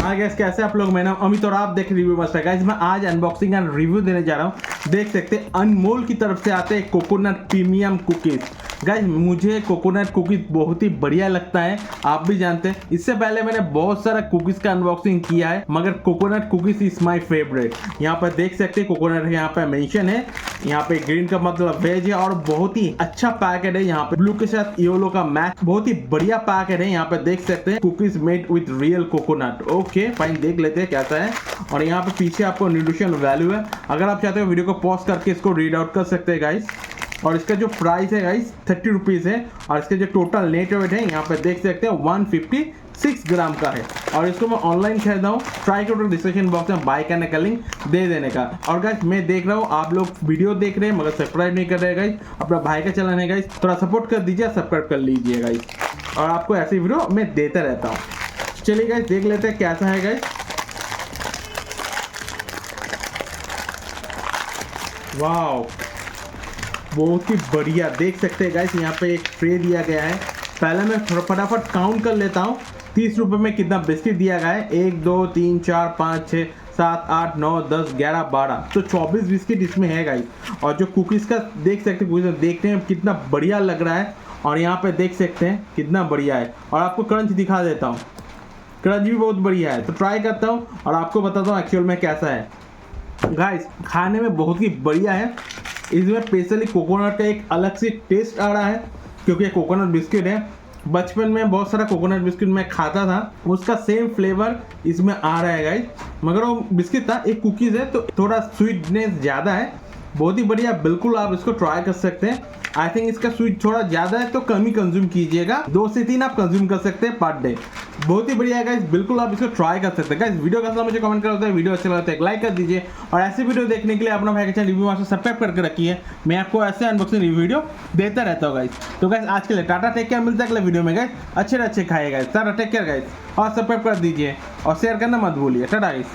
हाँ गैस, कैसे आप लोग? मैं नाम अमित और आप देख रिव्यू मास्टर। गाइस मैं आज अनबॉक्सिंग एंड रिव्यू देने जा रहा हूँ। देख सकते हैं अनमोल की तरफ से आते हैं कोकोनट प्रीमियम कुकीज। गाइस मुझे कोकोनट कुकीज बहुत ही बढ़िया लगता है, आप भी जानते हैं। इससे पहले मैंने बहुत सारा कुकीज का अनबॉक्सिंग किया है, मगर coconut cookies is my favourite. यहाँ पर देख सकते हैं कोकोनट यहाँ पे मेंशन है, यहाँ पे ग्रीन का मतलब वेज है और बहुत ही अच्छा पैकेट है। यहाँ पे ब्लू के साथ येलो का मैच, बहुत ही बढ़िया पैकेट है। यहाँ पे देख सकते हैं cookies made with real coconut. Okay fine, देख लेते हैं कैसा है। और यहाँ पे पीछे आपको न्यूट्रिशन वैल्यू है, अगर आप चाहते हो वीडियो को पॉज करके इसको रीड आउट कर सकते हैं गाइस। और इसका जो प्राइस है गाइस 30 रुपीज़ है, और इसके जो टोटल नेट वेट है यहाँ पे देख सकते हैं 156 ग्राम का है। और इसको मैं ऑनलाइन खरीदा हूँ, ट्राई करो डिस्क्रिप्शन बॉक्स में बाय करने का लिंक दे देने का। और गाइस मैं देख रहा हूँ आप लोग वीडियो देख रहे हैं मगर सब्सक्राइब नहीं कर रहे गाइस, अपना भाई का चैनल है गाइस, थोड़ा सपोर्ट कर दीजिए, सब्सक्राइब कर लीजिए गाइस। और आपको ऐसी वीडियो मैं देता रहता हूँ। चलिए गाइस देख लेते हैं कैसा है गाइस। वाओ, बहुत ही बढ़िया, देख सकते हैं गाइस। यहाँ पे एक ट्रे दिया गया है। पहले मैं फटाफट काउंट कर लेता हूँ 30 रुपये में कितना बिस्किट दिया गया है। 1 2 3 4 5 6 7 8 9 10 11 12, तो 24 बिस्किट इसमें है गाइस। और जो कुकीज़ का देख सकते हैं, कुकीज़ देखने में कितना बढ़िया लग रहा है। और यहाँ पे देख सकते हैं कितना बढ़िया है। और आपको क्रंच दिखा देता हूँ, क्रंच भी बहुत बढ़िया है। तो ट्राई करता हूँ और आपको बताता हूँ एक्चुअल में कैसा है। गाइस खाने में बहुत ही बढ़िया है। इसमें स्पेशली कोकोनट का एक अलग से टेस्ट आ रहा है, क्योंकि कोकोनट बिस्किट है। बचपन में बहुत सारा कोकोनट बिस्किट मैं खाता था, उसका सेम फ्लेवर इसमें आ रहा है गाइस। मगर वो बिस्किट था, एक कुकीज़ है तो थोड़ा स्वीटनेस ज़्यादा है। बहुत ही बढ़िया, बिल्कुल आप इसको ट्राई कर सकते हैं। आई थिंक इसका स्वीट थोड़ा ज़्यादा है तो कम ही कंज्यूम कीजिएगा, 2 से 3 आप कंज्यूम कर सकते हैं पर डे। बहुत ही बढ़िया है गाइस, बिल्कुल आप इसको ट्राई कर सकते हैं। गाइस वीडियो कैसा मुझे कमेंट कर सकते हैं, वीडियो अच्छा लगा तो एक लाइक कर दीजिए। और ऐसे वीडियो देखने के लिए अपना भाई का चैनल रिव्यू मास्टर सब्सक्राइब करके रखिए, मैं आपको ऐसे अनबॉक्सिंग रिव्यू वीडियो देता रहता हूँ गाइस। तो गाइस आज के लिए टाटा, टेक केयर, मिलता है अगले वीडियो में गाइस। अच्छे खाइए guys, tata take care guys, और सब्सक्राइब कर दीजिए और शेयर करना मत भूलिए। Tata guys.